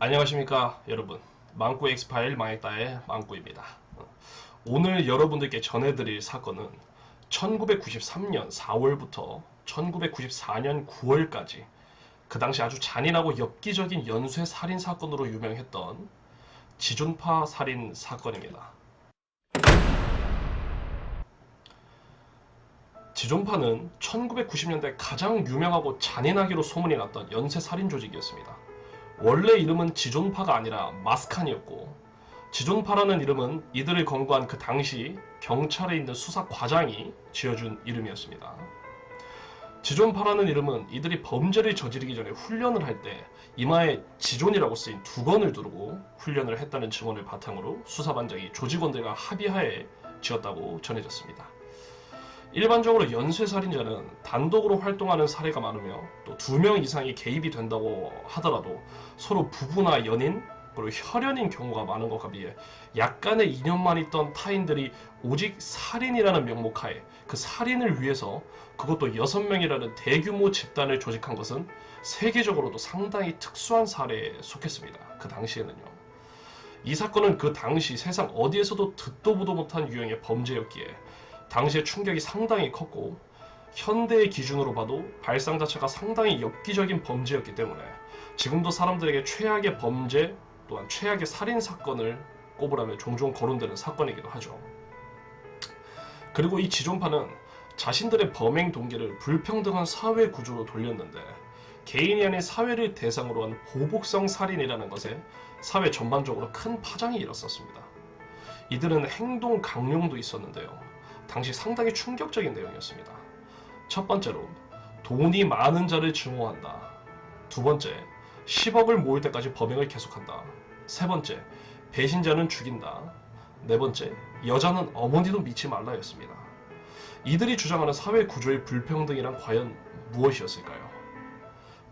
안녕하십니까 여러분, 망구 엑스파일 망했다의 망구입니다. 오늘 여러분들께 전해드릴 사건은 1993년 4월부터 1994년 9월까지 그 당시 아주 잔인하고 엽기적인 연쇄 살인 사건으로 유명했던 지존파 살인 사건입니다. 지존파는 1990년대 가장 유명하고 잔인하기로 소문이 났던 연쇄 살인 조직이었습니다. 원래 이름은 지존파가 아니라 마스칸이었고, 지존파라는 이름은 이들을 검거한 그 당시 경찰에 있는 수사과장이 지어준 이름이었습니다. 지존파라는 이름은 이들이 범죄를 저지르기 전에 훈련을 할 때 이마에 지존이라고 쓰인 두건을 두르고 훈련을 했다는 증언을 바탕으로 수사반장이 조직원들과 합의하에 지었다고 전해졌습니다. 일반적으로 연쇄살인자는 단독으로 활동하는 사례가 많으며 또 2명 이상이 개입이 된다고 하더라도 서로 부부나 연인 그리고 혈연인 경우가 많은 것과 비해 약간의 인연만 있던 타인들이 오직 살인이라는 명목하에 그 살인을 위해서 그것도 6명이라는 대규모 집단을 조직한 것은 세계적으로도 상당히 특수한 사례에 속했습니다. 그 당시에는요. 이 사건은 그 당시 세상 어디에서도 듣도 보도 못한 유형의 범죄였기에 당시의 충격이 상당히 컸고, 현대의 기준으로 봐도 발상 자체가 상당히 엽기적인 범죄였기 때문에 지금도 사람들에게 최악의 범죄 또한 최악의 살인 사건을 꼽으라면 종종 거론되는 사건이기도 하죠. 그리고 이 지존파는 자신들의 범행 동기를 불평등한 사회 구조로 돌렸는데, 개인이 아닌 사회를 대상으로 한 보복성 살인이라는 것에 사회 전반적으로 큰 파장이 일었었습니다. 이들은 행동 강령도 있었는데요. 당시 상당히 충격적인 내용이었습니다. 첫 번째로, 돈이 많은 자를 증오한다. 두 번째, 10억을 모을 때까지 범행을 계속한다. 세 번째, 배신자는 죽인다. 네 번째, 여자는 어머니도 믿지 말라였습니다. 이들이 주장하는 사회 구조의 불평등이란 과연 무엇이었을까요?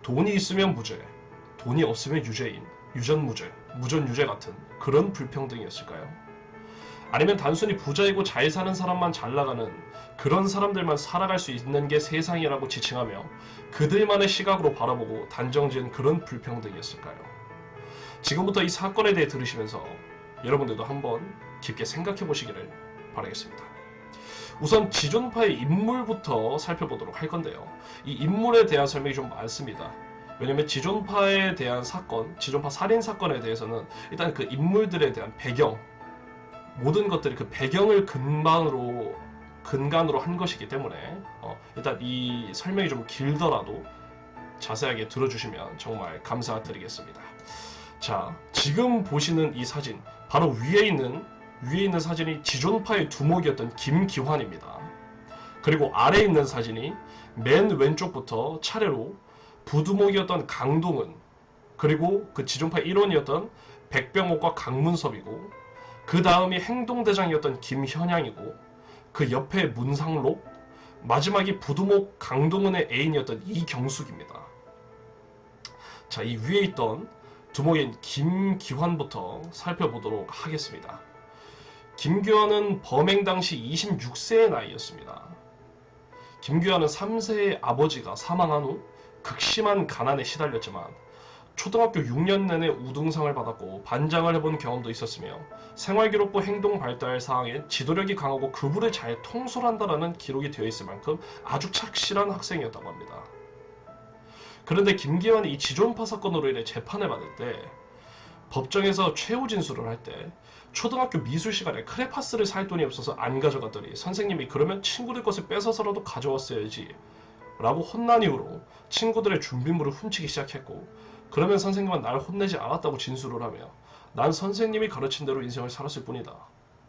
돈이 있으면 무죄, 돈이 없으면 유죄인, 유전무죄, 무전유죄 같은 그런 불평등이었을까요? 아니면 단순히 부자이고 잘 사는 사람만 잘 나가는 그런 사람들만 살아갈 수 있는 게 세상이라고 지칭하며 그들만의 시각으로 바라보고 단정지은 그런 불평등이었을까요? 지금부터 이 사건에 대해 들으시면서 여러분들도 한번 깊게 생각해 보시기를 바라겠습니다. 우선 지존파의 인물부터 살펴보도록 할 건데요. 이 인물에 대한 설명이 좀 많습니다. 왜냐면 지존파에 대한 사건, 지존파 살인 사건에 대해서는 일단 그 인물들에 대한 배경, 모든 것들이 그 배경을 근간으로 한 것이기 때문에 일단 이 설명이 좀 길더라도 자세하게 들어주시면 정말 감사드리겠습니다. 자, 지금 보시는 이 사진, 바로 위에 있는 사진이 지존파의 두목이었던 김기환입니다. 그리고 아래에 있는 사진이 맨 왼쪽부터 차례로 부두목이었던 강동은, 그리고 그 지존파의 일원이었던 백병옥과 강문섭이고, 그 다음이 행동대장이었던 김현양이고, 그 옆에 문상록, 마지막이 부두목 강동은의 애인이었던 이경숙입니다. 자, 이 위에 있던 두목인 김기환부터 살펴보도록 하겠습니다. 김기환은 범행 당시 26세의 나이였습니다. 김기환은 3세의 아버지가 사망한 후 극심한 가난에 시달렸지만 초등학교 6년 내내 우등상을 받았고 반장을 해본 경험도 있었으며 생활기록부 행동 발달 사항엔 지도력이 강하고 급부를 잘 통솔한다라는 기록이 되어 있을 만큼 아주 착실한 학생이었다고 합니다. 그런데 김기환이 이 지존파 사건으로 인해 재판을 받을 때 법정에서 최후 진술을 할 때 초등학교 미술 시간에 크레파스를 살 돈이 없어서 안 가져갔더니 선생님이 그러면 친구들 것을 뺏어서라도 가져왔어야지 라고 혼난 이후로 친구들의 준비물을 훔치기 시작했고, 그러면 선생님은 날 혼내지 않았다고 진술을 하며 난 선생님이 가르친 대로 인생을 살았을 뿐이다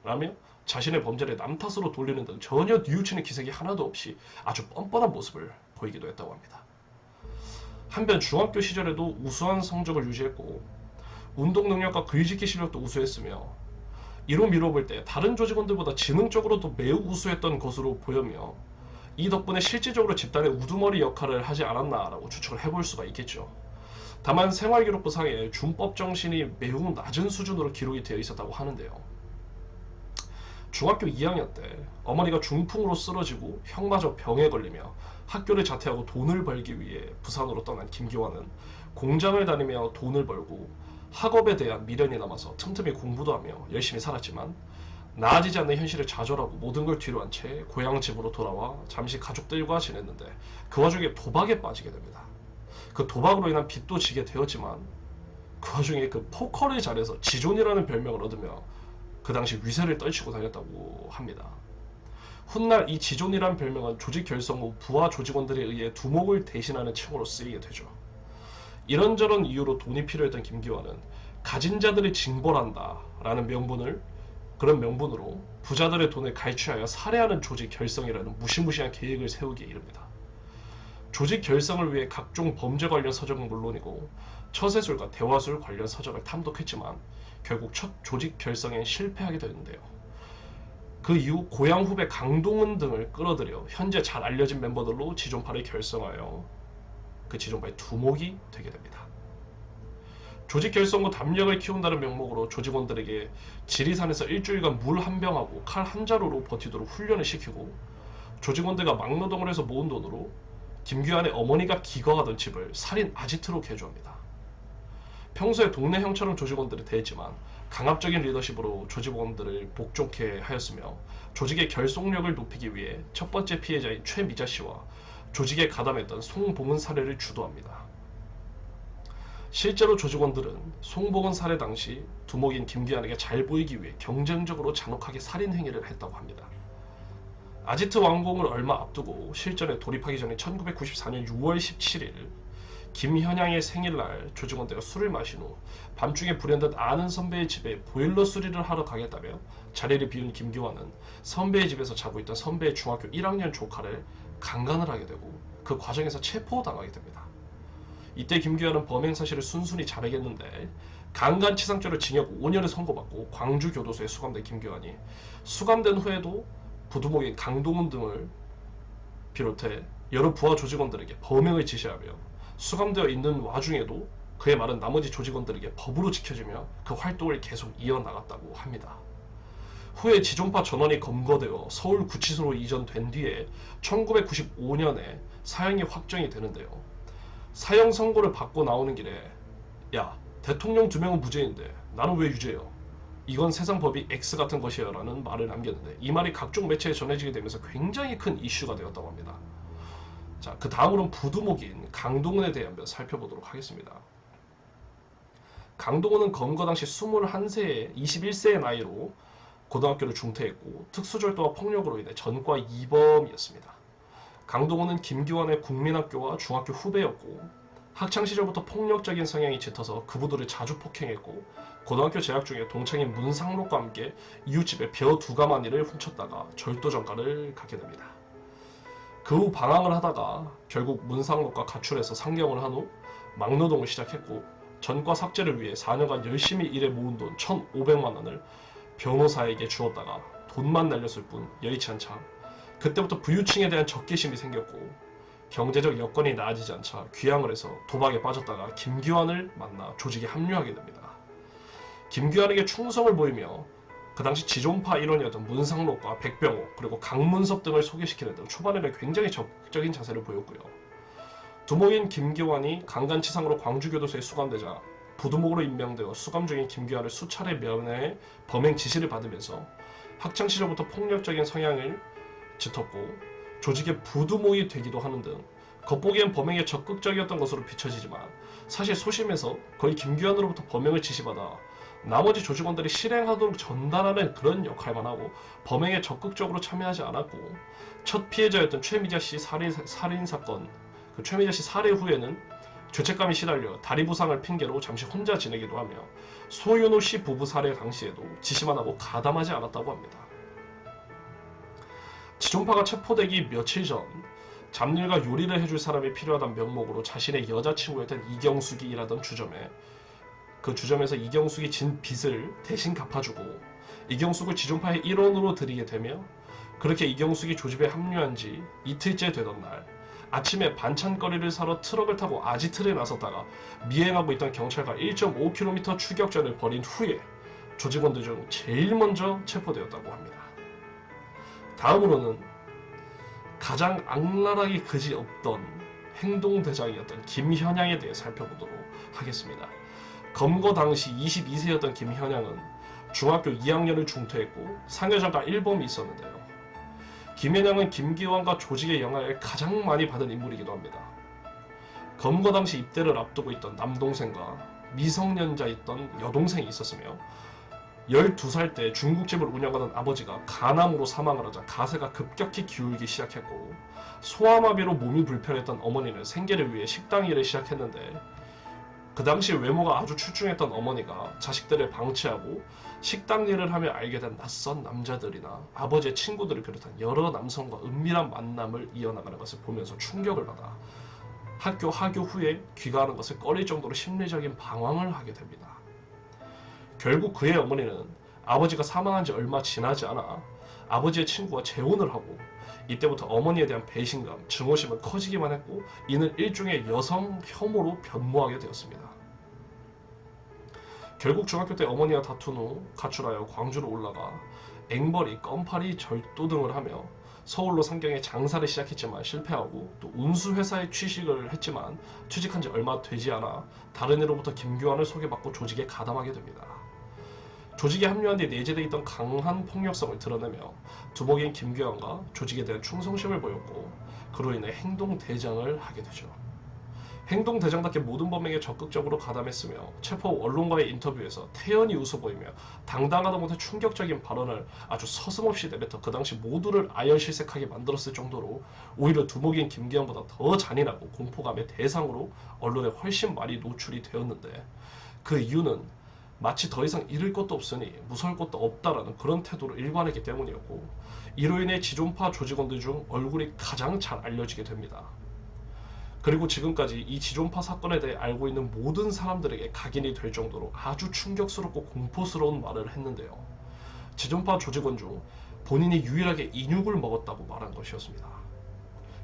라며 자신의 범죄를 남 탓으로 돌리는 등 전혀 뉘우치는 기색이 하나도 없이 아주 뻔뻔한 모습을 보이기도 했다고 합니다. 한편 중학교 시절에도 우수한 성적을 유지했고 운동 능력과 글짓기 실력도 우수했으며 이로 미뤄볼 때 다른 조직원들보다 지능적으로도 매우 우수했던 것으로 보였며, 이 덕분에 실질적으로 집단의 우두머리 역할을 하지 않았나라고 추측을 해볼 수가 있겠죠. 다만 생활기록부 상에 준법 정신이 매우 낮은 수준으로 기록이 되어 있었다고 하는데요. 중학교 2학년 때 어머니가 중풍으로 쓰러지고 형마저 병에 걸리며 학교를 자퇴하고 돈을 벌기 위해 부산으로 떠난 김기환은 공장을 다니며 돈을 벌고 학업에 대한 미련이 남아서 틈틈이 공부도 하며 열심히 살았지만 나아지지 않는 현실을 좌절하고 모든 걸 뒤로 한 채 고향 집으로 돌아와 잠시 가족들과 지냈는데 그 와중에 도박에 빠지게 됩니다. 그 도박으로 인한 빚도 지게 되었지만 그 와중에 그 포커를 잘해서 지존이라는 별명을 얻으며 그 당시 위세를 떨치고 다녔다고 합니다. 훗날 이 지존이란 별명은 조직 결성 후 부하 조직원들에 의해 두목을 대신하는 칭호로 쓰이게 되죠. 이런저런 이유로 돈이 필요했던 김기환은 가진 자들을 징벌한다 라는 그런 명분으로 부자들의 돈을 갈취하여 살해하는 조직 결성이라는 무시무시한 계획을 세우기에 이릅니다. 조직 결성을 위해 각종 범죄 관련 서적은 물론이고 처세술과 대화술 관련 서적을 탐독했지만 결국 첫 조직 결성엔 실패하게 되는데요. 그 이후 고향 후배 강동은 등을 끌어들여 현재 잘 알려진 멤버들로 지존파를 결성하여 그 지존파의 두목이 되게 됩니다. 조직 결성 후 담력을 키운다는 명목으로 조직원들에게 지리산에서 일주일간 물 한 병하고 칼 한 자루로 버티도록 훈련을 시키고 조직원들과 막노동을 해서 모은 돈으로 김규환의 어머니가 기거하던 집을 살인 아지트로 개조합니다. 평소에 동네 형처럼 조직원들을 대했지만 강압적인 리더십으로 조직원들을 복종케 하였으며 조직의 결속력을 높이기 위해 첫 번째 피해자인 최미자 씨와 조직에 가담했던 송봉은 살해를 주도합니다. 실제로 조직원들은 송봉은 살해 당시 두목인 김규환에게 잘 보이기 위해 경쟁적으로 잔혹하게 살인 행위를 했다고 합니다. 아지트 완공을 얼마 앞두고 실전에 돌입하기 전인 1994년 6월 17일 김현양의 생일날 조직원들과 술을 마신 후 밤중에 불현듯 아는 선배의 집에 보일러 수리를 하러 가겠다며 자리를 비운 김기환은 선배의 집에서 자고 있던 선배의 중학교 1학년 조카를 강간을 하게 되고 그 과정에서 체포당하게 됩니다. 이때 김기환은 범행 사실을 순순히 자백했는데 강간치상죄로 징역 5년을 선고받고 광주교도소에 수감된 김기환이 수감된 후에도 부두목인 강동훈 등을 비롯해 여러 부하 조직원들에게 범행을 지시하며 수감되어 있는 와중에도 그의 말은 나머지 조직원들에게 법으로 지켜지며 그 활동을 계속 이어나갔다고 합니다. 후에 지존파 전원이 검거되어 서울구치소로 이전된 뒤에 1995년에 사형이 확정이 되는데요. 사형 선고를 받고 나오는 길에 야, 대통령 2명은 무죄인데 나는 왜 유죄요? 이건 세상 법이 X 같은 것이에요 라는 말을 남겼는데 이 말이 각종 매체에 전해지게 되면서 굉장히 큰 이슈가 되었다고 합니다. 자, 그 다음으로는 부두목인 강동은에 대해 한번 살펴보도록 하겠습니다. 강동은은 검거 당시 21세의 21세의 나이로 고등학교를 중퇴했고 특수절도와 폭력으로 인해 전과 2범이었습니다. 강동은은 김기환의 국민학교와 중학교 후배였고 학창시절부터 폭력적인 성향이 짙어서 그부들을 자주 폭행했고 고등학교 재학 중에 동창인 문상록과 함께 이웃집에 벼 2가마니를 훔쳤다가 절도 전과를 갖게 됩니다. 그 후 방황을 하다가 결국 문상록과 가출해서 상경을 한 후 막노동을 시작했고 전과 삭제를 위해 4년간 열심히 일해 모은 돈 1,500만 원을 변호사에게 주었다가 돈만 날렸을 뿐 여의치 않자 그때부터 부유층에 대한 적개심이 생겼고 경제적 여건이 나아지지 않자 귀향을 해서 도박에 빠졌다가 김기환을 만나 조직에 합류하게 됩니다. 김기환에게 충성을 보이며 그 당시 지존파 일원이었던 문상록과 백병호 그리고 강문섭 등을 소개시키는 등 초반에는 굉장히 적극적인 자세를 보였고요. 두목인 김기환이 강간치상으로 광주교도소에 수감되자 부두목으로 임명되어 수감 중인 김기환을 수차례 면회해 범행 지시를 받으면서 학창시절부터 폭력적인 성향을 짙었고 조직의 부두목이 되기도 하는 등 겉보기엔 범행에 적극적이었던 것으로 비춰지지만 사실 소심해서 거의 김기환으로부터 범행을 지시받아 나머지 조직원들이 실행하도록 전달하는 그런 역할만 하고 범행에 적극적으로 참여하지 않았고 첫 피해자였던 최미자 씨 살인 사건 그 최미자 씨 살해 후에는 죄책감이 시달려 다리 부상을 핑계로 잠시 혼자 지내기도 하며 소윤호 씨 부부 살해 당시에도 지시만 하고 가담하지 않았다고 합니다. 지존파가 체포되기 며칠 전 잡일과 요리를 해줄 사람이 필요하다는 명목으로 자신의 여자친구였던 이경숙이 일하던 주점에 그 주점에서 이경숙이 진 빚을 대신 갚아주고 이경숙을 지존파의 일원으로 들이게 되며 그렇게 이경숙이 조직에 합류한 지 이틀째 되던 날 아침에 반찬거리를 사러 트럭을 타고 아지트에 나섰다가 미행하고 있던 경찰과 1.5km 추격전을 벌인 후에 조직원들 중 제일 먼저 체포되었다고 합니다. 다음으로는 가장 악랄하기 그지없던 행동대장이었던 김현양에 대해 살펴보도록 하겠습니다. 검거 당시 22세였던 김현양은 중학교 2학년을 중퇴했고 상여자가 1범이 있었는데요. 김현양은 김기환과 조직의 영향을 가장 많이 받은 인물이기도 합니다. 검거 당시 입대를 앞두고 있던 남동생과 미성년자였던 여동생이 있었으며 12살 때 중국집을 운영하던 아버지가 간암으로 사망을 하자 가세가 급격히 기울기 시작했고 소아마비로 몸이 불편했던 어머니는 생계를 위해 식당 일을 시작했는데 그 당시 외모가 아주 출중했던 어머니가 자식들을 방치하고 식당 일을 하며 알게 된 낯선 남자들이나 아버지의 친구들을 비롯한 여러 남성과 은밀한 만남을 이어나가는 것을 보면서 충격을 받아 학교 하교 후에 귀가하는 것을 꺼릴 정도로 심리적인 방황을 하게 됩니다. 결국 그의 어머니는 아버지가 사망한 지 얼마 지나지 않아 아버지의 친구와 재혼을 하고 이때부터 어머니에 대한 배신감, 증오심은 커지기만 했고 이는 일종의 여성 혐오로 변모하게 되었습니다. 결국 중학교 때 어머니와 다툰 후 가출하여 광주로 올라가 앵벌이, 껌파리, 절도 등을 하며 서울로 상경에 장사를 시작했지만 실패하고 또 운수회사에 취직을 했지만 취직한 지 얼마 되지 않아 다른 이로부터 김규환을 소개받고 조직에 가담하게 됩니다. 조직에 합류한 뒤 내재되어 있던 강한 폭력성을 드러내며 두목인 김규환과 조직에 대한 충성심을 보였고 그로 인해 행동대장을 하게 되죠. 행동대장답게 모든 범행에 적극적으로 가담했으며 체포 후 언론과의 인터뷰에서 태연히 웃어 보이며 당당하다 못해 충격적인 발언을 아주 서슴없이 내뱉어 그 당시 모두를 아연실색하게 만들었을 정도로 오히려 두목인 김기환보다 더 잔인하고 공포감의 대상으로 언론에 훨씬 많이 노출이 되었는데 그 이유는 마치 더 이상 잃을 것도 없으니 무서울 것도 없다라는 그런 태도로 일관했기 때문이었고 이로 인해 지존파 조직원들 중 얼굴이 가장 잘 알려지게 됩니다. 그리고 지금까지 이 지존파 사건에 대해 알고 있는 모든 사람들에게 각인이 될 정도로 아주 충격스럽고 공포스러운 말을 했는데요. 지존파 조직원 중 본인이 유일하게 인육을 먹었다고 말한 것이었습니다.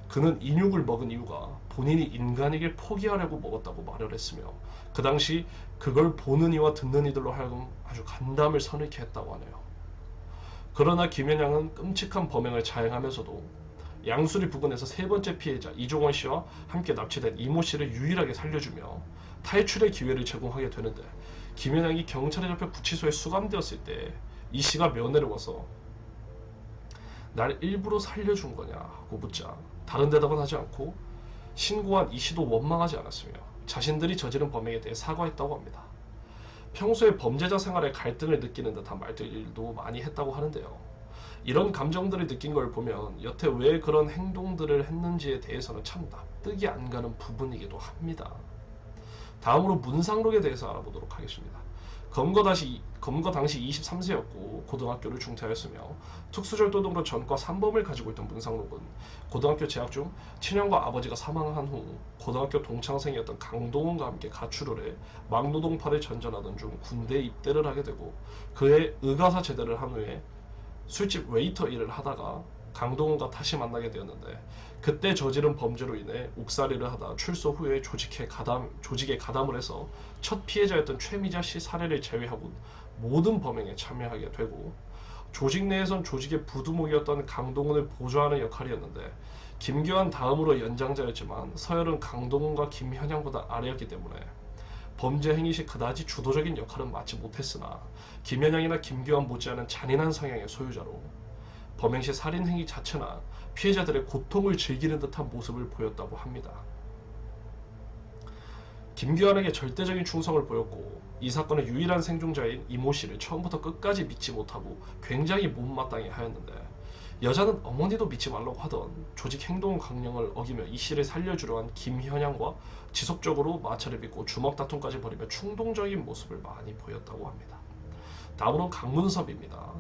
그는 인육을 먹은 이유가 본인이 인간이길 포기하려고 먹었다고 말을 했으며 그 당시 그걸 보는 이와 듣는 이들로 하여금 아주 간담을 서늘케 했다고 하네요. 그러나 김현양은 끔찍한 범행을 자행하면서도 양수리 부근에서 세 번째 피해자 이종원 씨와 함께 납치된 이모 씨를 유일하게 살려주며 탈출의 기회를 제공하게 되는데 김현양이 경찰에 잡혀 구치소에 수감되었을 때 이 씨가 면회를 와서 날 일부러 살려준 거냐 하고 묻자 다른 대답은 하지 않고 신고한 이 씨도 원망하지 않았으며 자신들이 저지른 범행에 대해 사과했다고 합니다. 평소에 범죄자 생활에 갈등을 느끼는 듯한 말들도 많이 했다고 하는데요. 이런 감정들을 느낀 걸 보면 여태 왜 그런 행동들을 했는지에 대해서는 참 납득이 안 가는 부분이기도 합니다. 다음으로 문상록에 대해서 알아보도록 하겠습니다. 검거 당시 23세였고 고등학교를 중퇴하였으며 특수절도 등으로 전과 3범을 가지고 있던 문상록은 고등학교 재학 중 친형과 아버지가 사망한 후 고등학교 동창생이었던 강동원과 함께 가출을 해 막노동파를 전전하던 중 군대에 입대를 하게 되고 그해 의가사 제대를 한 후에 술집 웨이터 일을 하다가 강동원과 다시 만나게 되었는데 그때 저지른 범죄로 인해 옥살이를 하다 출소 후에 조직에 가담을 해서 첫 피해자였던 최미자 씨 사례를 제외하고 모든 범행에 참여하게 되고 조직 내에선 조직의 부두목이었던 강동원을 보조하는 역할이었는데 김규환 다음으로 연장자였지만 서열은 강동원과 김현양보다 아래였기 때문에 범죄 행위 시 그다지 주도적인 역할은 맡지 못했으나 김현양이나 김규환 못지않은 잔인한 성향의 소유자로 범행 시 살인 행위 자체나 피해자들의 고통을 즐기는 듯한 모습을 보였다고 합니다. 김규환에게 절대적인 충성을 보였고 이 사건의 유일한 생존자인 이모 씨를 처음부터 끝까지 믿지 못하고 굉장히 못마땅해 하였는데 여자는 어머니도 믿지 말라고 하던 조직 행동 강령을 어기며 이 씨를 살려주려 한 김현양과 지속적으로 마찰을 빚고 주먹 다툼까지 벌이며 충동적인 모습을 많이 보였다고 합니다. 다음으로는 강문섭입니다.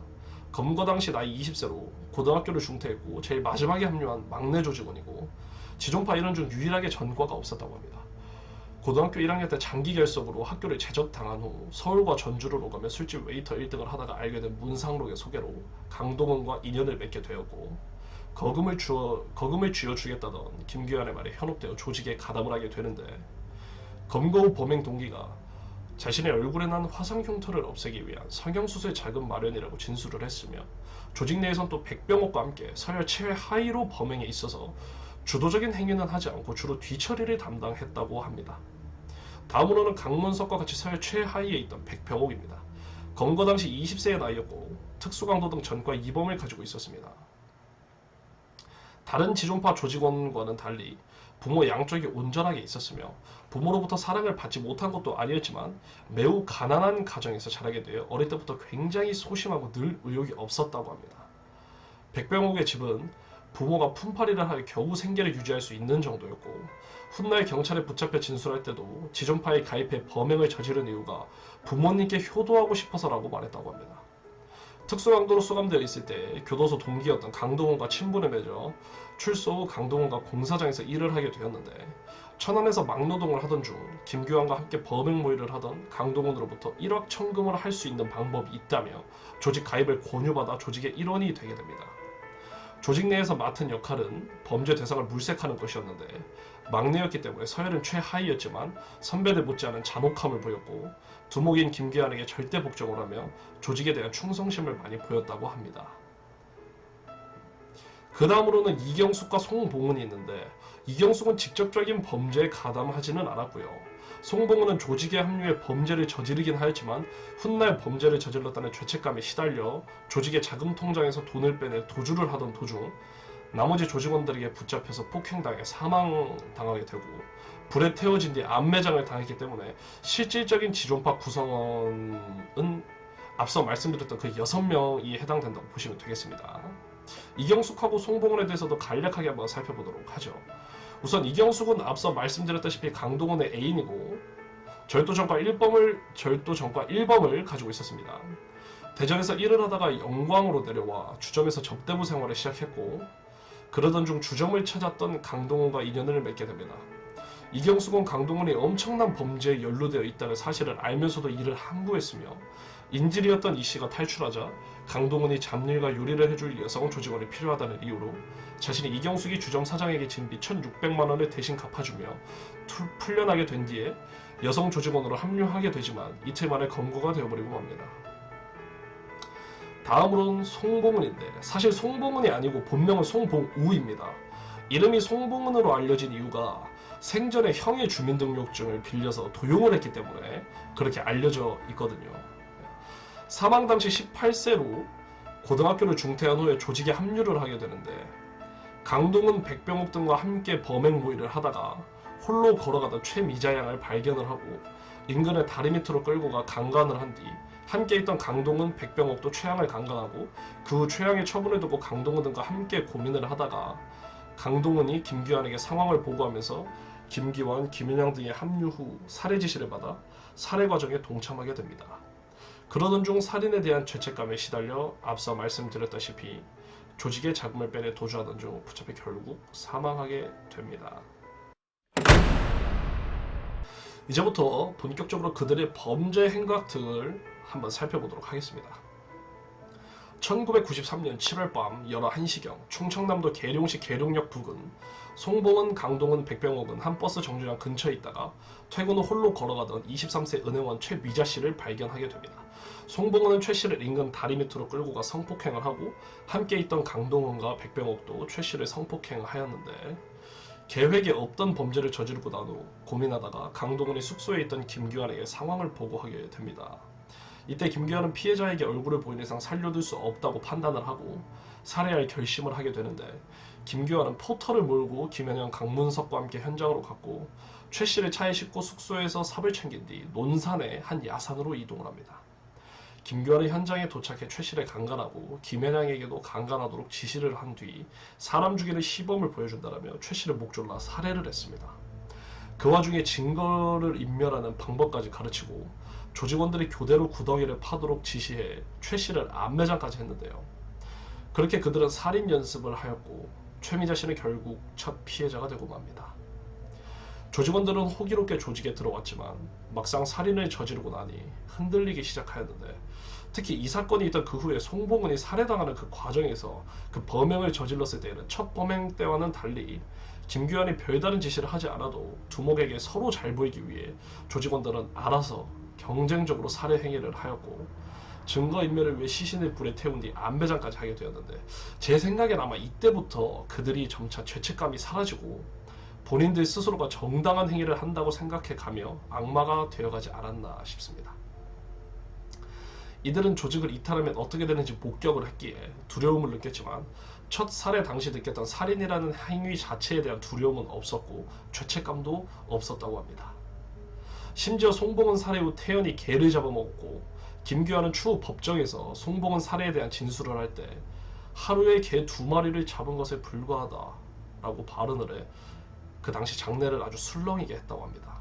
검거 당시 나이 20세로 고등학교를 중퇴했고 제일 마지막에 합류한 막내 조직원이고 지존파 일원 중 유일하게 전과가 없었다고 합니다. 고등학교 1학년 때 장기 결석으로 학교를 제적당한 후 서울과 전주를 오가며 술집 웨이터 1등을 하다가 알게 된 문상록의 소개로 강동원과 인연을 맺게 되었고 거금을 쥐어주겠다던 김규환의 말에 현혹되어 조직에 가담을 하게 되는데 검거 후 범행 동기가 자신의 얼굴에 난 화상 흉터를 없애기 위한 성형수술 자금 마련이라고 진술을 했으며 조직 내에선 또 백병옥과 함께 서열 최하위로 범행에 있어서 주도적인 행위는 하지 않고 주로 뒤처리를 담당했다고 합니다. 다음으로는 강문석과 같이 서열 최하위에 있던 백병옥입니다. 검거 당시 20세의 나이였고 특수강도 등 전과 2범을 가지고 있었습니다. 다른 지존파 조직원과는 달리 부모 양쪽이 온전하게 있었으며 부모로부터 사랑을 받지 못한 것도 아니었지만 매우 가난한 가정에서 자라게 되어 어릴 때부터 굉장히 소심하고 늘 의욕이 없었다고 합니다. 백병옥의 집은 부모가 품팔이를 하여 겨우 생계를 유지할 수 있는 정도였고 훗날 경찰에 붙잡혀 진술할 때도 지존파에 가입해 범행을 저지른 이유가 부모님께 효도하고 싶어서라고 말했다고 합니다. 특수강도로 수감되어 있을 때 교도소 동기였던 강동원과 친분을 맺어 출소 후 강동원과 공사장에서 일을 하게 되었는데 천안에서 막노동을 하던 중 김규환과 함께 범행 모의를 하던 강동원으로부터 일확천금을 할 수 있는 방법이 있다며 조직 가입을 권유받아 조직의 일원이 되게 됩니다. 조직 내에서 맡은 역할은 범죄 대상을 물색하는 것이었는데 막내였기 때문에 서열은 최하위였지만 선배들 못지않은 잔혹함을 보였고 두목인 김규환에게 절대 복종을 하며 조직에 대한 충성심을 많이 보였다고 합니다. 그 다음으로는 이경숙과 송봉은이 있는데 이경숙은 직접적인 범죄에 가담하지는 않았고요. 송봉은은 조직에 합류해 범죄를 저지르긴 하였지만 훗날 범죄를 저질렀다는 죄책감에 시달려 조직의 자금 통장에서 돈을 빼내 도주를 하던 도중 나머지 조직원들에게 붙잡혀서 폭행당해 사망당하게 되고 불에 태워진 뒤 암매장을 당했기 때문에 실질적인 지존파 구성원은 앞서 말씀드렸던 그 6명이 해당된다고 보시면 되겠습니다. 이경숙하고 송봉은에 대해서도 간략하게 한번 살펴보도록 하죠. 우선 이경숙은 앞서 말씀드렸다시피 강동원의 애인이고 절도전과 1범을 가지고 있었습니다. 대전에서 일을 하다가 영광으로 내려와 주점에서 접대부 생활을 시작했고 그러던 중 주점을 찾았던 강동원과 인연을 맺게 됩니다. 이경숙은 강동원이 엄청난 범죄에 연루되어 있다는 사실을 알면서도 이를 함구했으며 인질이었던 이 씨가 탈출하자 강동원이 잡일과 요리를 해줄 여성 조직원이 필요하다는 이유로 자신이 이경숙이 주점 사장에게 진 빚 1,600만 원을 대신 갚아주며 풀려나게 된 뒤에 여성 조직원으로 합류하게 되지만 이틀 만에 검거가 되어버리고 맙니다. 다음으로는 송봉은인데 사실 송봉은이 아니고 본명은 송봉우입니다. 이름이 송봉은으로 알려진 이유가 생전에 형의 주민등록증을 빌려서 도용을 했기 때문에 그렇게 알려져 있거든요. 사망 당시 18세로 고등학교를 중퇴한 후에 조직에 합류를 하게 되는데 강동은 백병옥 등과 함께 범행 모의를 하다가 홀로 걸어가던 최미자양을 발견을 하고 인근의 다리 밑으로 끌고 가 강간을 한 뒤 함께 있던 강동은 백병옥도 최양을 강간하고 그 후 최양의 처분을 두고 강동은 등과 함께 고민을 하다가 강동은이 김규환에게 상황을 보고하면서 김기환, 김윤양 등의 합류 후 살해 지시를 받아 살해 과정에 동참하게 됩니다. 그러던 중 살인에 대한 죄책감에 시달려 앞서 말씀드렸다시피 조직의 자금을 빼내 도주하던 중 붙잡혀 결국 사망하게 됩니다. 이제부터 본격적으로 그들의 범죄 행각 등을 한번 살펴보도록 하겠습니다. 1993년 7월 밤 11시경 충청남도 계룡시 계룡역 부근 송봉은, 강동은, 백병옥은 한 버스 정류장 근처에 있다가 퇴근 후 홀로 걸어가던 23세 은행원 최미자씨를 발견하게 됩니다. 송봉은은 최씨를 인근 다리 밑으로 끌고 가 성폭행을 하고 함께 있던 강동원과 백병옥도 최씨를 성폭행을 하였는데 계획에 없던 범죄를 저지르고 난 후 고민하다가 강동원이 숙소에 있던 김규환에게 상황을 보고하게 됩니다. 이때 김규환은 피해자에게 얼굴을 보이는 이상 살려둘 수 없다고 판단을 하고 살해할 결심을 하게 되는데 김규환은 포터를 몰고 김현영, 강문석과 함께 현장으로 갔고 최 씨를 차에 싣고 숙소에서 삽을 챙긴 뒤 논산의 한 야산으로 이동을 합니다. 김규환은 현장에 도착해 최 씨를 강간하고 김현영에게도 강간하도록 지시를 한 뒤 사람 죽이는 시범을 보여준다라며 최 씨를 목졸라 살해를 했습니다. 그 와중에 증거를 인멸하는 방법까지 가르치고 조직원들이 교대로 구덩이를 파도록 지시해 최 씨를 암매장까지 했는데요. 그렇게 그들은 살인 연습을 하였고 최미자 씨는 결국 첫 피해자가 되고 맙니다. 조직원들은 호기롭게 조직에 들어왔지만 막상 살인을 저지르고 나니 흔들리기 시작하였는데 특히 이 사건이 있던 그 후에 송봉은이 살해당하는 그 과정에서 그 범행을 저질렀을 때에는 첫 범행 때와는 달리 김규환이 별다른 지시를 하지 않아도 두목에게 서로 잘 보이기 위해 조직원들은 알아서 경쟁적으로 살해 행위를 하였고 증거인멸을 위해 시신을 불에 태운 뒤 암매장까지 하게 되었는데 제 생각엔 아마 이때부터 그들이 점차 죄책감이 사라지고 본인들 스스로가 정당한 행위를 한다고 생각해 가며 악마가 되어가지 않았나 싶습니다. 이들은 조직을 이탈하면 어떻게 되는지 목격을 했기에 두려움을 느꼈지만 첫 살해 당시 느꼈던 살인이라는 행위 자체에 대한 두려움은 없었고 죄책감도 없었다고 합니다. 심지어 송봉은 살해 후 태연이 개를 잡아먹었고 김규환은 추후 법정에서 송봉은 살해에 대한 진술을 할 때 하루에 개 2마리를 잡은 것에 불과하다 라고 발언을 해 그 당시 장례를 아주 술렁이게 했다고 합니다.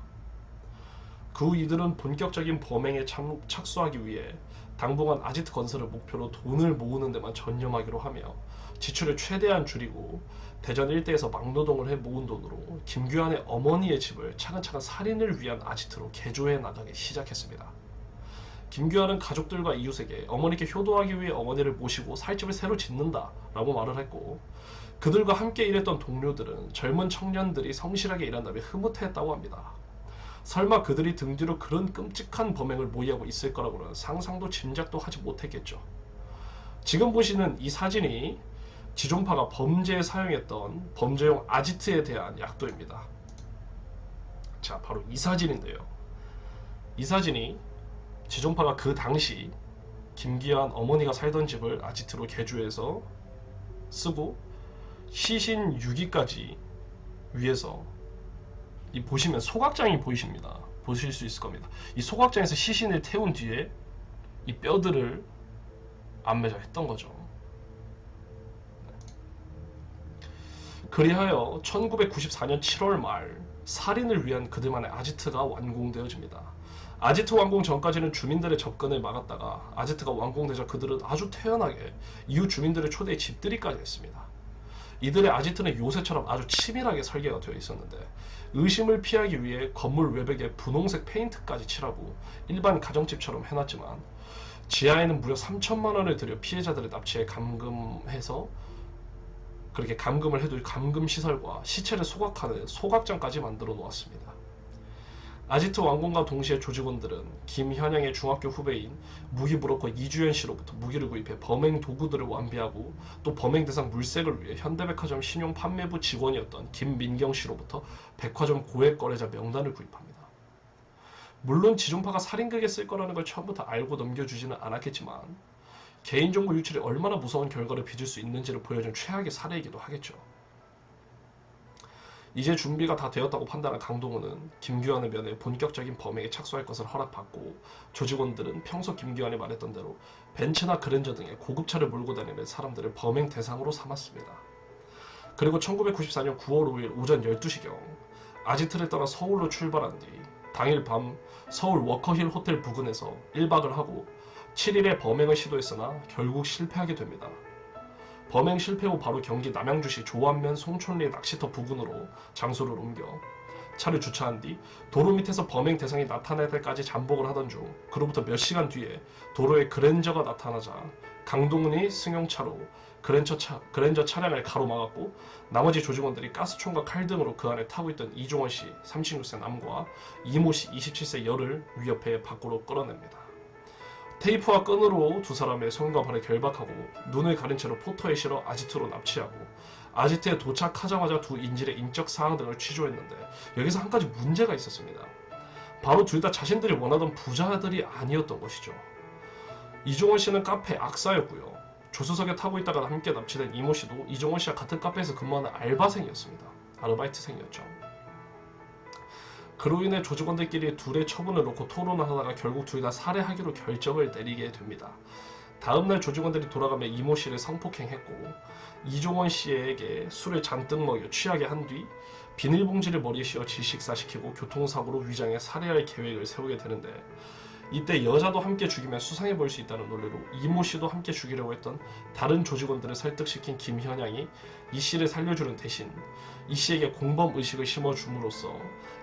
그 후 이들은 본격적인 범행에 착수하기 위해 당분간 아지트 건설을 목표로 돈을 모으는 데만 전념하기로 하며 지출을 최대한 줄이고 대전 일대에서 막노동을 해 모은 돈으로 김규환의 어머니의 집을 차근차근 살인을 위한 아지트로 개조해 나가기 시작했습니다. 김규환은 가족들과 이웃에게 어머니께 효도하기 위해 어머니를 모시고 살집을 새로 짓는다 라고 말을 했고 그들과 함께 일했던 동료들은 젊은 청년들이 성실하게 일한다며 흐뭇해했다고 합니다. 설마 그들이 등 뒤로 그런 끔찍한 범행을 모의하고 있을 거라고는 상상도 짐작도 하지 못했겠죠. 지금 보시는 이 사진이 지존파가 범죄에 사용했던 범죄용 아지트에 대한 약도입니다. 자, 바로 이 사진인데요. 이 사진이 지존파가 그 당시 김기환 어머니가 살던 집을 아지트로 개조해서 쓰고 시신 6기까지 위에서 이 보시면 소각장이 보이십니다. 보실 수 있을 겁니다. 이 소각장에서 시신을 태운 뒤에 이 뼈들을 안매자 했던 거죠. 그리하여 1994년 7월 말 살인을 위한 그들만의 아지트가 완공되어집니다. 아지트 완공 전까지는 주민들의 접근을 막았다가 아지트가 완공되자 그들은 아주 태연하게 이웃 주민들을 초대해 집들이까지 했습니다. 이들의 아지트는 요새처럼 아주 치밀하게 설계가 되어 있었는데 의심을 피하기 위해 건물 외벽에 분홍색 페인트까지 칠하고 일반 가정집처럼 해놨지만 지하에는 무려 3천만 원을 들여 피해자들을 납치해 감금해서 그렇게 감금을 해둘 감금시설과 시체를 소각하는 소각장까지 만들어 놓았습니다. 아지트 완공과 동시에 조직원들은 김현양의 중학교 후배인 무기브로커 이주연 씨로부터 무기를 구입해 범행 도구들을 완비하고 또 범행 대상 물색을 위해 현대백화점 신용 판매부 직원이었던 김민경 씨로부터 백화점 고액 거래자 명단을 구입합니다. 물론 지존파가 살인극에 쓸 거라는 걸 처음부터 알고 넘겨주지는 않았겠지만 개인정보 유출이 얼마나 무서운 결과를 빚을 수 있는지를 보여준 최악의 사례이기도 하겠죠. 이제 준비가 다 되었다고 판단한 강동원은 김규환을 면해 본격적인 범행에 착수할 것을 허락받고 조직원들은 평소 김규환이 말했던 대로 벤츠나 그랜저 등의 고급차를 몰고 다니는 사람들을 범행 대상으로 삼았습니다. 그리고 1994년 9월 5일 오전 12시경 아지트를 떠나 서울로 출발한 뒤 당일 밤 서울 워커힐 호텔 부근에서 1박을 하고 7일에 범행을 시도했으나 결국 실패하게 됩니다. 범행 실패 후 바로 경기 남양주시 조안면 송촌리 낚시터 부근으로 장소를 옮겨 차를 주차한 뒤 도로 밑에서 범행 대상이 나타날 때까지 잠복을 하던 중 그로부터 몇 시간 뒤에 도로에 그랜저가 나타나자 강동은이 승용차로 그랜저 차량을 가로막았고 나머지 조직원들이 가스총과 칼 등으로 그 안에 타고 있던 이종원 씨 36세 남과 이모 씨 27세 여를 위협해 밖으로 끌어냅니다. 테이프와 끈으로 두 사람의 손과 발을 결박하고 눈을 가린 채로 포터에 실어 아지트로 납치하고 아지트에 도착하자마자 두 인질의 인적 사항 등을 취조했는데 여기서 한 가지 문제가 있었습니다. 바로 둘 다 자신들이 원하던 부자들이 아니었던 것이죠. 이종원 씨는 카페 악사였고요. 조수석에 타고 있다가 함께 납치된 이모 씨도 이종원 씨와 같은 카페에서 근무하는 알바생이었습니다. 아르바이트생이었죠. 그로 인해 조직원들끼리 둘의 처분을 놓고 토론을 하다가 결국 둘 다 살해하기로 결정을 내리게 됩니다. 다음날 조직원들이 돌아가며 이모 씨를 성폭행했고 이종원 씨에게 술을 잔뜩 먹여 취하게 한 뒤 비닐봉지를 머리에 씌워 질식사시키고 교통사고로 위장해 살해할 계획을 세우게 되는데 이때 여자도 함께 죽이면 수상해 보일 수 있다는 논리로 이모 씨도 함께 죽이려고 했던 다른 조직원들을 설득시킨 김현양이 이 씨를 살려주는 대신 이 씨에게 공범의식을 심어줌으로써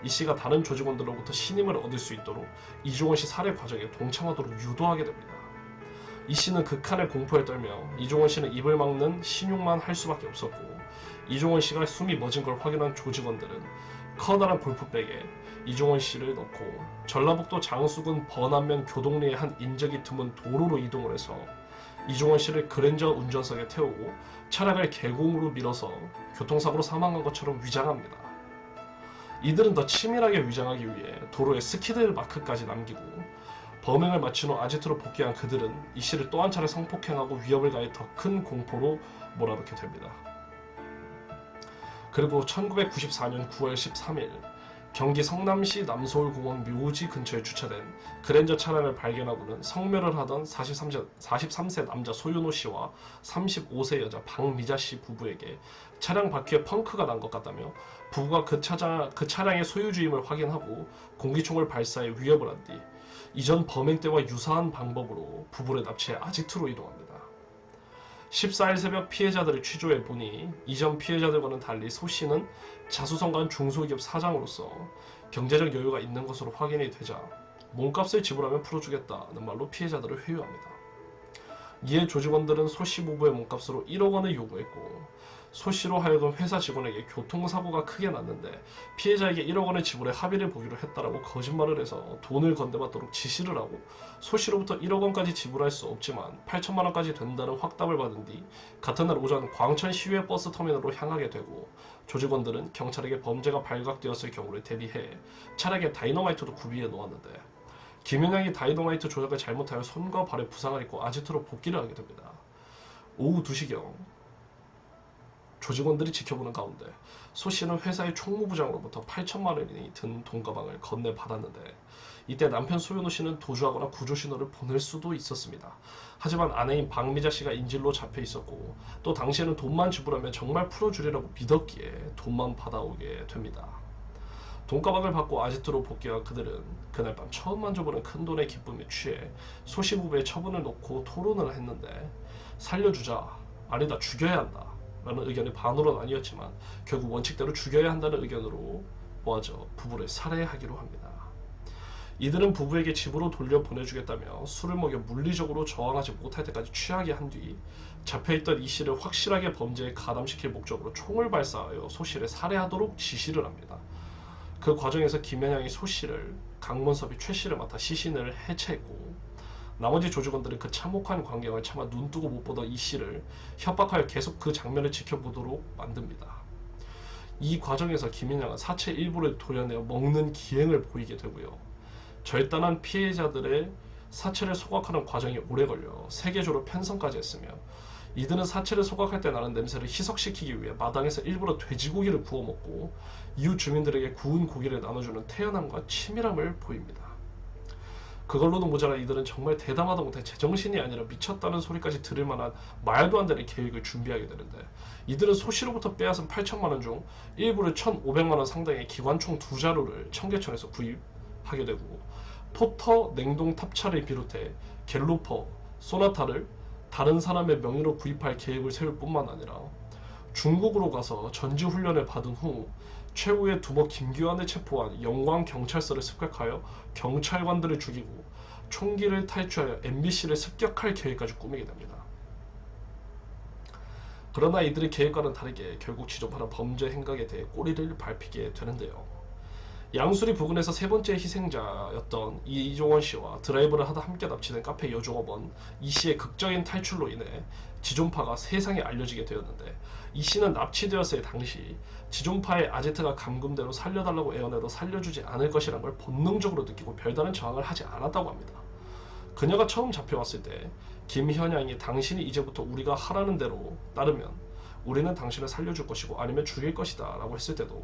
이 씨가 다른 조직원들로부터 신임을 얻을 수 있도록 이종원 씨 살해 과정에 동참하도록 유도하게 됩니다. 이 씨는 극한의 공포에 떨며 이종원 씨는 입을 막는 신용만 할 수밖에 없었고 이종원 씨가 숨이 멎은 걸 확인한 조직원들은 커다란 골프백에 이종원 씨를 넣고 전라북도 장수군 번안면 교동리의 한 인적이 드문 도로로 이동을 해서 이종원 씨를 그랜저 운전석에 태우고 차량을 계공으로 밀어서 교통사고로 사망한 것처럼 위장합니다. 이들은 더 치밀하게 위장하기 위해 도로에 스키드 마크까지 남기고 범행을 마친 후 아지트로 복귀한 그들은 이 씨를 또 한 차례 성폭행하고 위협을 가해 더 큰 공포로 몰아넣게 됩니다. 그리고 1994년 9월 13일 경기 성남시 남서울공원 묘지 근처에 주차된 그랜저 차량을 발견하고는 성묘를 하던 43세 남자 소윤호 씨와 35세 여자 박미자 씨 부부에게 차량 바퀴에 펑크가 난 것 같다며 부부가 그 차량의 소유주임을 확인하고 공기총을 발사해 위협을 한 뒤 이전 범행 때와 유사한 방법으로 부부를 납치해 아지트로 이동합니다. 14일 새벽 피해자들을 취조해 보니 이전 피해자들과는 달리 소 씨는 자수성가한 중소기업 사장으로서 경제적 여유가 있는 것으로 확인이 되자 몸값을 지불하면 풀어주겠다는 말로 피해자들을 회유합니다. 이에 조직원들은 소 씨 부부의 몸값으로 1억 원을 요구했고 소 씨로 하여금 회사 직원에게 교통사고가 크게 났는데 피해자에게 1억 원을 지불해 합의를 보기로 했다라고 거짓말을 해서 돈을 건네받도록 지시를 하고 소 씨로부터 1억 원까지 지불할 수 없지만 8천만 원까지 된다는 확답을 받은 뒤 같은 날 오전 광천 시외 버스 터미널로 향하게 되고 조직원들은 경찰에게 범죄가 발각되었을 경우를 대비해 차량에 다이너마이트도 구비해 놓았는데 김현양이 다이너마이트 조작을 잘못하여 손과 발에 부상을 입고 아지트로 복귀를 하게 됩니다. 오후 2시경 조직원들이 지켜보는 가운데 소 씨는 회사의 총무부장으로부터 8천만 원이 든 돈가방을 건네받았는데 이때 남편 소윤호 씨는 도주하거나 구조신호를 보낼 수도 있었습니다. 하지만 아내인 박미자 씨가 인질로 잡혀 있었고 또 당시에는 돈만 지불하면 정말 풀어주리라고 믿었기에 돈만 받아오게 됩니다. 돈가방을 받고 아지트로 복귀한 그들은 그날 밤 처음 만져보는 큰돈의 기쁨에 취해 소 씨 부부의 처분을 놓고 토론을 했는데 살려주자, 아니다 죽여야 한다 라는 의견이 반으로 나뉘었지만 결국 원칙대로 죽여야 한다는 의견으로 모아져 부부를 살해하기로 합니다. 이들은 부부에게 집으로 돌려보내주겠다며 술을 먹여 물리적으로 저항하지 못할 때까지 취하게 한 뒤 잡혀있던 이 씨를 확실하게 범죄에 가담시킬 목적으로 총을 발사하여 소 씨를 살해하도록 지시를 합니다. 그 과정에서 김현양이 소 씨를, 강문섭이 최 씨를 맡아 시신을 해체했고 나머지 조직원들은 그 참혹한 광경을 차마 눈뜨고 못 보던 이 씨를 협박하여 계속 그 장면을 지켜보도록 만듭니다. 이 과정에서 김인양은 사체 일부를 도려내어 먹는 기행을 보이게 되고요. 절단한 피해자들의 사체를 소각하는 과정이 오래 걸려 세계적으로 편성까지 했으며 이들은 사체를 소각할 때 나는 냄새를 희석시키기 위해 마당에서 일부러 돼지고기를 구워 먹고 이웃 주민들에게 구운 고기를 나눠주는 태연함과 치밀함을 보입니다. 그걸로도 모자라 이들은 정말 대담하다 못해 제정신이 아니라 미쳤다는 소리까지 들을 만한 말도 안 되는 계획을 준비하게 되는데 이들은 소 씨로부터 빼앗은 8천만 원 중 일부를 1,500만 원 상당의 기관총 2자루를 청계천에서 구입하게 되고 포터 냉동 탑차를 비롯해 갤로퍼, 소나타를 다른 사람의 명의로 구입할 계획을 세울 뿐만 아니라 중국으로 가서 전지훈련을 받은 후 최후의 두목 김규환을 체포한 영광경찰서를 습격하여 경찰관들을 죽이고 총기를 탈취하여 MBC를 습격할 계획까지 꾸미게 됩니다. 그러나 이들의 계획과는 다르게 결국 지존파는 범죄 행각에 대해 꼬리를 밟히게 되는데요. 양수리 부근에서 세 번째 희생자였던 이종원 씨와 드라이브를 하다 함께 납치된 카페 여종업원 이 씨의 극적인 탈출로 인해 지존파가 세상에 알려지게 되었는데 이 씨는 납치되었을 당시 지존파의 아제트가 감금대로 살려달라고 애원해도 살려주지 않을 것이란 걸 본능적으로 느끼고 별다른 저항을 하지 않았다고 합니다. 그녀가 처음 잡혀왔을 때 김현양이 당신이 이제부터 우리가 하라는 대로 따르면 우리는 당신을 살려줄 것이고 아니면 죽일 것이다 라고 했을 때도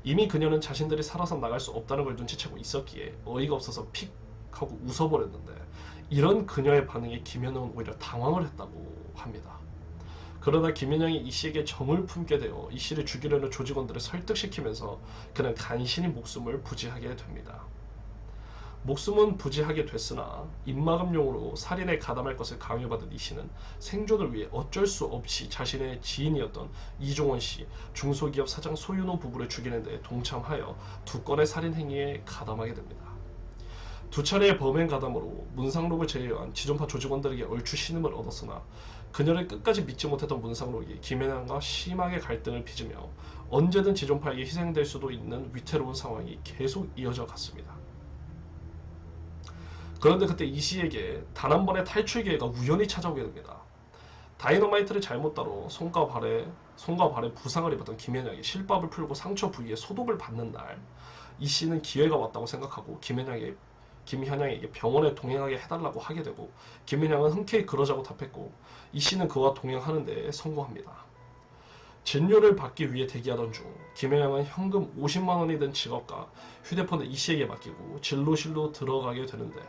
이미 그녀는 자신들이 살아서 나갈 수 없다는 걸 눈치채고 있었기에 어이가 없어서 픽 하고 웃어버렸는데 이런 그녀의 반응에 김현영은 오히려 당황을 했다고 합니다. 그러나 김현영이 이 씨에게 정을 품게 되어 이 씨를 죽이려는 조직원들을 설득시키면서 그는 간신히 목숨을 부지하게 됩니다. 목숨은 부지하게 됐으나 입막음용으로 살인에 가담할 것을 강요받은 이 씨는 생존을 위해 어쩔 수 없이 자신의 지인이었던 이종원 씨, 중소기업 사장 소윤호 부부를 죽이는 데 동참하여 두 건의 살인 행위에 가담하게 됩니다. 두 차례의 범행 가담으로 문상록을 제외한 지존파 조직원들에게 얼추 신임을 얻었으나 그녀를 끝까지 믿지 못했던 문상록이 김현양과 심하게 갈등을 빚으며 언제든 지존파에게 희생될 수도 있는 위태로운 상황이 계속 이어져 갔습니다. 그런데 그때 이 씨에게 단 한 번의 탈출 기회가 우연히 찾아오게 됩니다. 다이너마이트를 잘못 다뤄 손과 발에 부상을 입었던 김현영이 실밥을 풀고 상처 부위에 소독을 받는 날, 이 씨는 기회가 왔다고 생각하고 김현영에게 병원에 동행하게 해달라고 하게 되고, 김현영은 흔쾌히 그러자고 답했고, 이 씨는 그와 동행하는 데 성공합니다. 진료를 받기 위해 대기하던 중 김현영은 현금 50만 원이 든 지갑과 휴대폰을 이 씨에게 맡기고 진료실로 들어가게 되는데,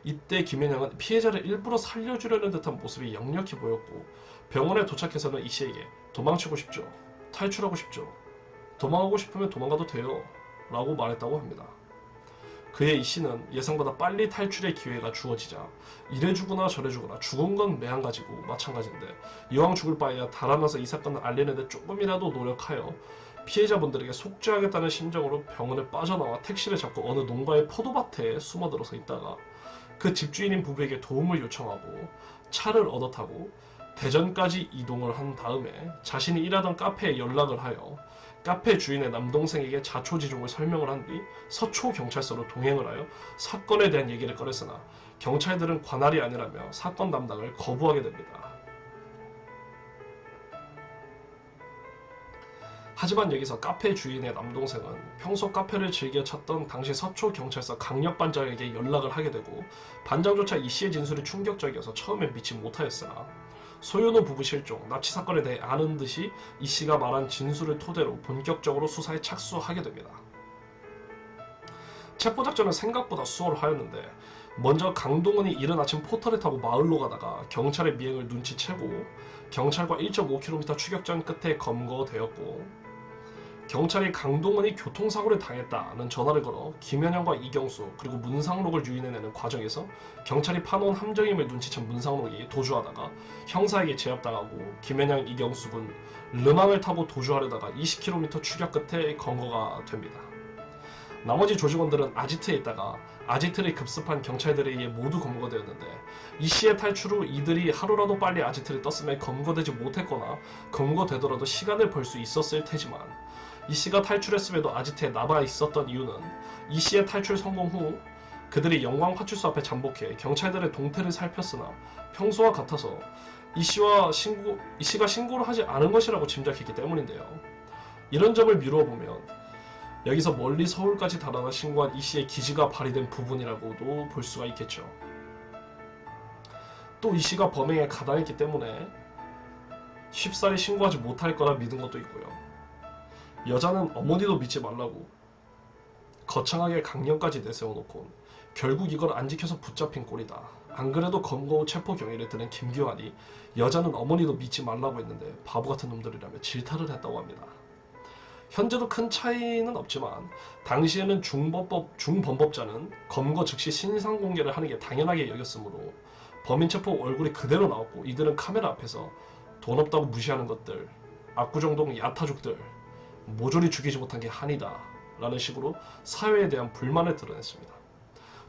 이때 김현영은 피해자를 일부러 살려주려는 듯한 모습이 역력해 보였고, 병원에 도착해서는 이 씨에게 도망치고 싶죠, 탈출하고 싶죠, 도망가고 싶으면 도망가도 돼요 라고 말했다고 합니다. 그의 이 씨는 예상보다 빨리 탈출의 기회가 주어지자 이래 주거나 저래 주거나 죽은 건 매한가지고 마찬가지인데, 이왕 죽을 바에야 달아나서 이 사건을 알리는데 조금이라도 노력하여 피해자분들에게 속죄하겠다는 심정으로 병원에 빠져나와 택시를 잡고 어느 농가의 포도밭에 숨어들어서 있다가 그 집주인인 부부에게 도움을 요청하고 차를 얻어 타고 대전까지 이동을 한 다음에 자신이 일하던 카페에 연락을 하여 카페 주인의 남동생에게 자초지종을 설명을 한 뒤 서초경찰서로 동행을 하여 사건에 대한 얘기를 꺼냈으나 경찰들은 관할이 아니라며 사건 담당을 거부하게 됩니다. 하지만 여기서 카페 주인의 남동생은 평소 카페를 즐겨 찾던 당시 서초경찰서 강력반장에게 연락을 하게 되고, 반장조차 이 씨의 진술이 충격적이어서 처음엔 믿지 못하였으나 소윤호 부부 실종, 납치 사건에 대해 아는 듯이 이 씨가 말한 진술을 토대로 본격적으로 수사에 착수하게 됩니다. 체포작전은 생각보다 수월하였는데, 먼저 강동원이 이른 아침 포털을 타고 마을로 가다가 경찰의 미행을 눈치채고 경찰과 1.5km 추격전 끝에 검거되었고, 경찰이 강동원이 교통사고를 당했다는 전화를 걸어 김현영과 이경수 그리고 문상록을 유인해내는 과정에서 경찰이 파놓은 함정임을 눈치챈 문상록이 도주하다가 형사에게 제압당하고, 김현영, 이경수군 르망을 타고 도주하려다가 20km 추격 끝에 검거가 됩니다. 나머지 조직원들은 아지트에 있다가 아지트를 급습한 경찰들에 의해 모두 검거되었는데, 이 씨의 탈출 후 이들이 하루라도 빨리 아지트를 떴으면 검거되지 못했거나 검거되더라도 시간을 벌 수 있었을 테지만, 이 씨가 탈출했음에도 아지트에 남아 있었던 이유는 이 씨의 탈출 성공 후 그들이 영광파출소 앞에 잠복해 경찰들의 동태를 살폈으나 평소와 같아서 이 씨가 신고를 하지 않은 것이라고 짐작했기 때문인데요. 이런 점을 미루어 보면 여기서 멀리 서울까지 달아나 신고한 이 씨의 기지가 발휘된 부분이라고도 볼 수가 있겠죠. 또 이 씨가 범행에 가담했기 때문에 쉽사리 신고하지 못할 거라 믿은 것도 있고요. 여자는 어머니도 믿지 말라고 거창하게 강령까지 내세워놓고 결국 이걸 안 지켜서 붙잡힌 꼴이다. 안 그래도 검거 후 체포 경위를 드는 김규환이 여자는 어머니도 믿지 말라고 했는데 바보 같은 놈들이라며 질타를 했다고 합니다. 현재도 큰 차이는 없지만 당시에는 중범법자는 검거 즉시 신상 공개를 하는 게 당연하게 여겼으므로 범인 체포 얼굴이 그대로 나왔고, 이들은 카메라 앞에서 돈 없다고 무시하는 것들, 압구정동 야타족들, 모조리 죽이지 못한 게 한이다 라는 식으로 사회에 대한 불만을 드러냈습니다.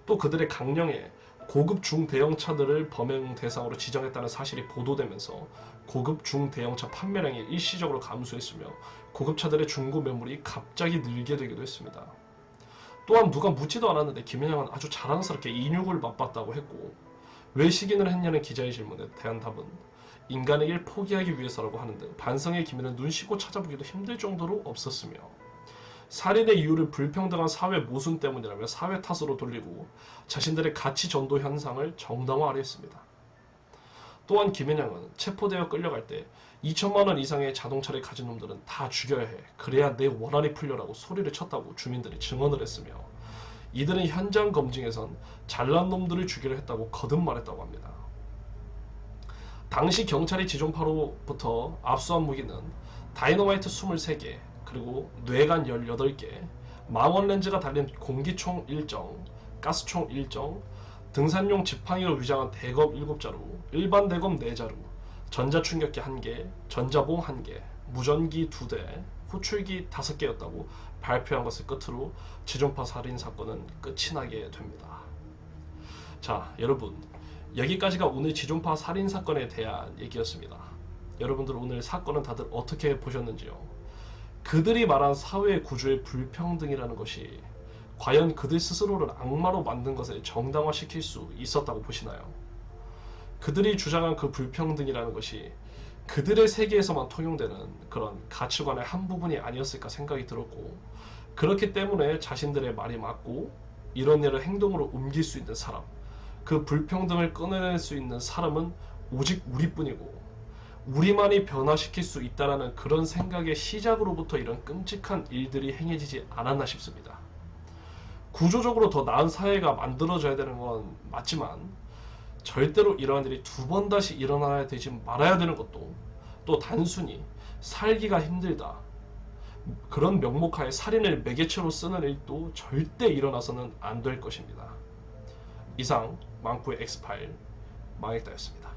또 그들의 강령에 고급 중대형차들을 범행 대상으로 지정했다는 사실이 보도되면서 고급 중대형차 판매량이 일시적으로 감소했으며 고급차들의 중고 매물이 갑자기 늘게 되기도 했습니다. 또한 누가 묻지도 않았는데 김현영은 아주 자랑스럽게 인육을 맛봤다고 했고, 왜 식인을 했냐는 기자의 질문에 대한 답은 인간의 길 포기하기 위해서라고 하는 등 반성의 기미는 눈 씻고 찾아보기도 힘들 정도로 없었으며, 살인의 이유를 불평등한 사회 모순 때문이라며 사회 탓으로 돌리고 자신들의 가치 전도 현상을 정당화하려 했습니다. 또한 김현영은 체포되어 끌려갈 때 2천만 원 이상의 자동차를 가진 놈들은 다 죽여야 해, 그래야 내 원한이 풀려라고 소리를 쳤다고 주민들이 증언을 했으며, 이들은 현장 검증에선 잘난 놈들을 죽이려 했다고 거듭 말했다고 합니다. 당시 경찰이 지존파로부터 압수한 무기는 다이너마이트 23개, 그리고 뇌관 18개, 망원렌즈가 달린 공기총 1정, 가스총 1정, 등산용 지팡이로 위장한 대검 7자루, 일반 대검 4자루, 전자충격기 1개, 전자봉 1개, 무전기 2대, 호출기 5개였다고 발표한 것을 끝으로 지존파 살인 사건은 끝이 나게 됩니다. 자, 여러분, 여기까지가 오늘 지존파 살인사건에 대한 얘기였습니다. 여러분들 오늘 사건은 다들 어떻게 보셨는지요? 그들이 말한 사회 구조의 불평등이라는 것이 과연 그들 스스로를 악마로 만든 것을 정당화시킬 수 있었다고 보시나요? 그들이 주장한 그 불평등이라는 것이 그들의 세계에서만 통용되는 그런 가치관의 한 부분이 아니었을까 생각이 들었고, 그렇기 때문에 자신들의 말이 맞고 이런 일을 행동으로 옮길 수 있는 사람, 그 불평등을 끊어낼 수 있는 사람은 오직 우리뿐이고 우리만이 변화시킬 수 있다라는 그런 생각의 시작으로부터 이런 끔찍한 일들이 행해지지 않았나 싶습니다. 구조적으로 더 나은 사회가 만들어져야 되는 건 맞지만 절대로 이러한 일이 두 번 다시 일어나야 되지 말아야 되는 것도, 또 단순히 살기가 힘들다 그런 명목하에 살인을 매개체로 쓰는 일도 절대 일어나서는 안 될 것입니다. 이상 망쿠의 엑스파일 망했다였습니다.